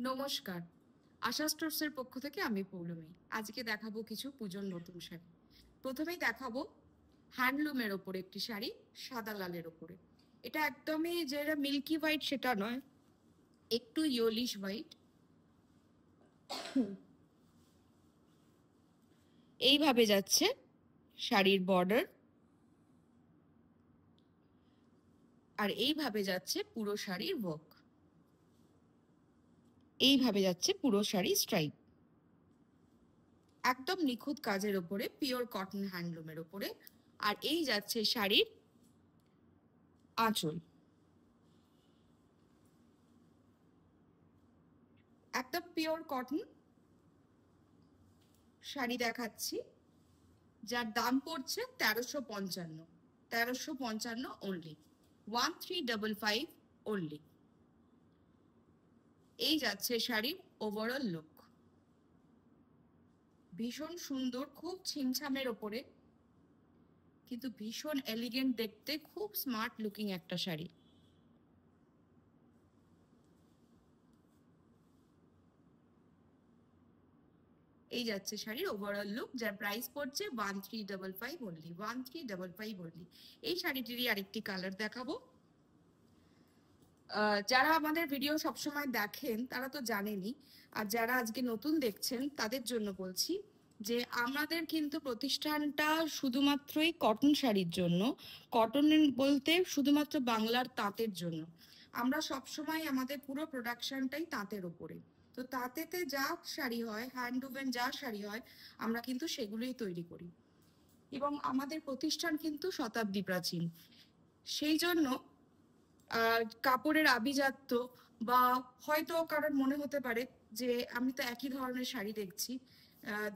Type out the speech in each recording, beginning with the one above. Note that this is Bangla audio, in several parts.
নমস্কার। আশা স্টোরসের পক্ষ থেকে আমি পৌলমী। আজকে দেখাবো কিছু পুজোর নতুন শাড়ি। প্রথমেই দেখাবো হ্যান্ডলুমের ওপরে একটি শাড়ি, সাদা লালের ওপরে। এটা একদমই যেটা মিল্কি হোয়াইট সেটা নয়, একটু ইয়েলিশ হোয়াইট। এইভাবে যাচ্ছে শাড়ির বর্ডার, আর এইভাবে যাচ্ছে পুরো শাড়ির ওয়ার্ক। এইভাবে যাচ্ছে পুরো শাড়ি স্ট্রাইপ, একদম নিখুঁত কাজের ওপরে, পিওর কটন হ্যান্ডলুমের ওপরে। আর এই যাচ্ছে শাড়ির আঁচল, একদম পিওর কটন শাড়ি দেখাচ্ছি, যার দাম পড়ছে 1355 অনলি, 1355 অনলি। এই যাচ্ছে শাড়ির ওভারঅল লুক। ভীষণ সুন্দর, খুব ছিমছামের ওপরে, কিন্তু ভীষণ এলিগেন্ট দেখতে, খুব স্মার্ট লুকিং একটা শাড়ি। এই যাচ্ছে শাড়ির ওভারঅল লুক, যার প্রাইস পড়ছে 1355 অনলি, 1355 অনলি। এই শাড়িটিরই আরেকটি কালার দেখাবো। যারা আমাদের ভিডিও সবসময় দেখেন তারা তো জানেনই, আর যারা আজকে নতুন দেখছেন তাদের জন্য বলছি যে আমাদের কিন্তু প্রতিষ্ঠানটা শুধুমাত্রই কটন শাড়ির জন্য, কটন বলতে শুধুমাত্র বাংলার তাঁতের জন্য। আমরা সবসময় আমাদের পুরো প্রোডাকশনটাই তাঁতের ওপরে। তো তাঁতেতে যা শাড়ি হয়, হ্যান্ডলুমের যা শাড়ি হয়, আমরা কিন্তু সেগুলোই তৈরি করি। এবং আমাদের প্রতিষ্ঠান কিন্তু শতাব্দী প্রাচীন, সেই জন্য কাপড়ের আভিজাত্য, বা হয়তো কারোর মনে হতে পারে যে আমি তো একই ধরনের শাড়ি দেখছি,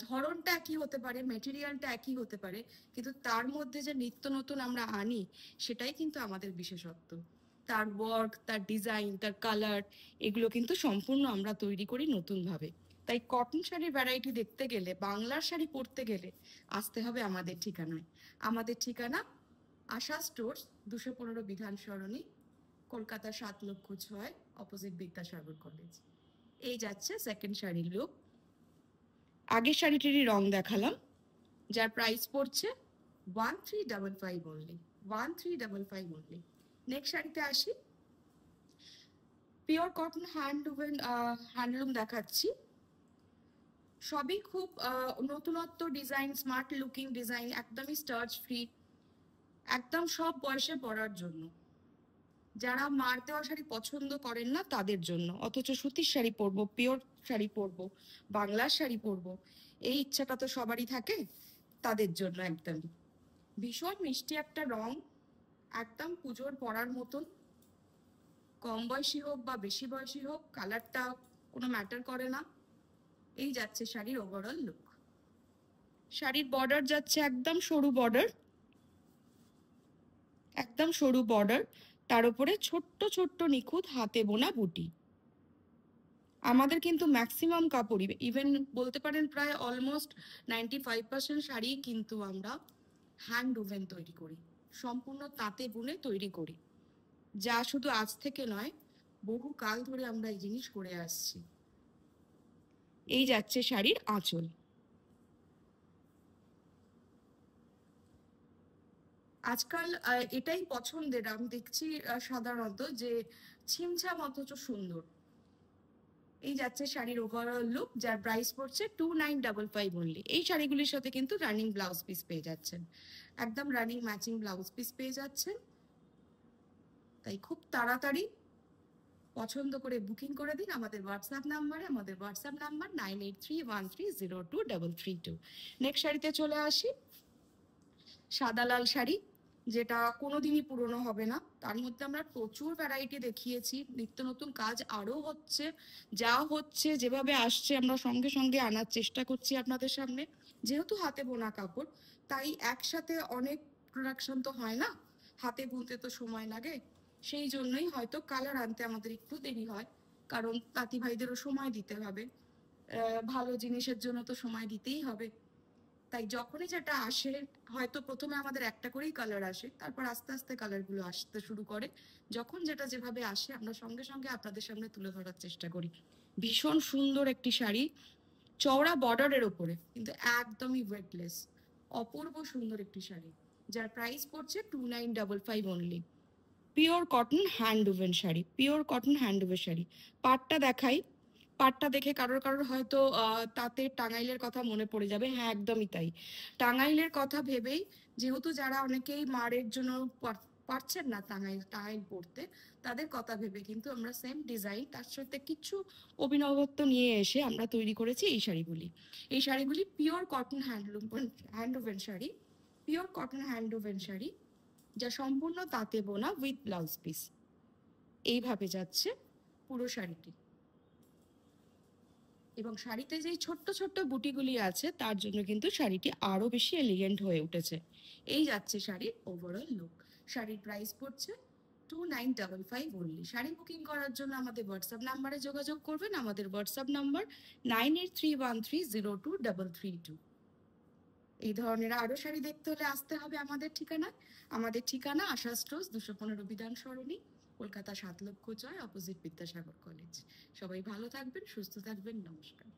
ধরনটা একই হতে পারে, মেটেরিয়ালটা একই হতে পারে, কিন্তু তার মধ্যে যে নিত্য নতুন আমরা আনি, সেটাই কিন্তু আমাদের বিশেষত্ব। তার ওয়ার্ক, তার ডিজাইন, তার কালার, এগুলো কিন্তু সম্পূর্ণ আমরা তৈরি করি নতুনভাবে। তাই কটন শাড়ির ভ্যারাইটি দেখতে গেলে, বাংলার শাড়ি পরতে গেলে আসতে হবে আমাদের ঠিকানায়। আমাদের ঠিকানা আশা স্টোর্স, 215 বিধান সরণি, কলকাতা 7,06,, অপোজিট বিদ্যাসাগর কলেজ। এই যাচ্ছে সেকেন্ড শাড়ির লুক। আগের শাড়িটিরই রং দেখালাম, যার প্রাইস পড়ছে 1355 অনলি, 1355 অনলি। নেক্সট শাড়িতে আসি। পিওর কটন হ্যান্ডলুম দেখাচ্ছি। সবই খুব নতুনত্ব ডিজাইন, স্মার্ট লুকিং ডিজাইন, একদমই স্টার্চ ফ্রি, একদম সব বয়সে পরার জন্য। যারা মার দেওয়া শাড়ি পছন্দ করেন না তাদের জন্য, অথচ সুতির শাড়ি পরবো, পিওর শাড়ি পরবো, বাংলার শাড়ি পরবো, এই ইচ্ছাটা তো সবারই থাকে, তাদের জন্য একদমই। ভীষণ মিষ্টি একটা রং, একদম পুজোর পরার মতন। কম বয়সী হোক বা বেশি বয়সী হোক, কালারটা কোনো ম্যাটার করে না। এই যাচ্ছে শাড়ির ওভারঅল লুক। শাড়ির বর্ডার যাচ্ছে একদম সরু বর্ডার, একদম সরু বর্ডার, তার উপরে ছোট্ট ছোট্ট নিখুঁত হাতে বোনা বুটি। আমাদের কিন্তু ম্যাক্সিমাম কাপড়ই, ইভেন বলতে পারেন প্রায় অলমোস্ট 95% শাড়ি কিন্তু আমরা হ্যান্ড ওভেন তৈরি করি, সম্পূর্ণ তাঁতে বুনে তৈরি করি, যা শুধু আজ থেকে নয়, বহু কাল ধরে আমরা এই জিনিস করে আসছি। এই যাচ্ছে শাড়ির আঁচল। আজকাল এটাই পছন্দের, আমি দেখছি সাধারণত, যে ছিমছাম অথচ সুন্দর। এই যাচ্ছে শাড়ির ওভারঅল লুক, যার প্রাইস পড়ছে 2955 অনলি। এই শাড়িগুলির সাথে কিন্তু রানিং ব্লাউজ পিস পেয়ে যাচ্ছেন, একদম রানিং ম্যাচিং ব্লাউজ পিস পেয়ে যাচ্ছেন। তাই খুব তাড়াতাড়ি পছন্দ করে বুকিং করে দিন আমাদের হোয়াটসঅ্যাপ নাম্বারে। আমাদের হোয়াটসঅ্যাপ নাম্বার 9831302332। নেক্সট শাড়িতে চলে আসি। সাদা লাল শাড়ি, যেটা কোনোদিনই পুরনো হবে না। তার মধ্যে আমরা প্রচুর ভ্যারাইটি দেখিয়েছি, নিত্য নতুন কাজ আরও হচ্ছে, যা হচ্ছে যেভাবে আসছে আমরা সঙ্গে সঙ্গে আনার চেষ্টা করছি আপনাদের সামনে। যেহেতু হাতে বোনা কাপড়, তাই একসাথে অনেক প্রোডাকশন তো হয় না, হাতে বুনতে তো সময় লাগে। সেই জন্যই হয়তো কালার আনতে আমাদের একটু দেরি হয়, কারণ তাঁতি ভাইদেরও সময় দিতে হবে, ভালো জিনিসের জন্য তো সময় দিতেই হবে। তাই যখনই যেটা আসে, হয়তো প্রথমে আমাদের একটা করেই কালার আসে, তারপর আস্তে আস্তে কালারগুলো আসতে শুরু করে। যখন যেটা যেভাবে আসে আমরা সঙ্গে সঙ্গে আপনাদের সামনে তুলে ধরার চেষ্টা করি। ভীষণ সুন্দর একটি শাড়ি, চওড়া বর্ডারের ওপরে, কিন্তু একদমই ওয়েটলেস, অপূর্ব সুন্দর একটি শাড়ি, যার প্রাইস পড়ছে 2955 only. Pure cotton hand woven sari, pure cotton hand woven sari. পাটটা দেখাই, পাটটা দেখে কারোর কারোর হয়তো তাতে টাঙ্গাইলের কথা মনে পড়ে যাবে। হ্যাঁ, একদমই তাই। টাঙ্গাইলের কথা ভেবেই, যেহেতু যারা অনেকেই মারের জন্য পারছেন না টাঙ্গাইল টাঙ্গাইল পড়তে, তাদের কথা ভেবে কিন্তু আমরা সেম ডিজাইন, তার সাথে কিছু অভিনবত্ব নিয়ে এসে আমরা তৈরি করেছি এই শাড়িগুলি। এই শাড়িগুলি pure cotton hand woven sari, pure cotton hand woven sari, যা সম্পূর্ণ তাঁতে বোনা উইথ ব্লাউজ পিস। এইভাবে যাচ্ছে পুরো শাড়িটি, এবং শাড়িতে যেই ছোট্ট ছোট্ট বুটিগুলি আছে তার জন্য কিন্তু শাড়িটি আরো বেশি এলিগেন্ট হয়ে উঠেছে। এই যাচ্ছে শাড়ির ওভারঅল লুক। শাড়ির প্রাইস পড়ছে 2955 অনলি। শাড়ি বুকিং করার জন্য আমাদের হোয়াটসঅ্যাপ নাম্বারে যোগাযোগ করবেন। আমাদের হোয়াটসঅ্যাপ নাম্বার 9831302332। এই ধরনের আরো শাড়ি দেখতে হলে আসতে হবে আমাদের ঠিকানায়। আমাদের ঠিকানা আশা স্টোর্স, 215 বিধান সরণি, কলকাতা 7 লক্ষ 6, অপোজিট বিদ্যাসাগর কলেজ। সবাই ভালো থাকবেন, সুস্থ থাকবেন, নমস্কার।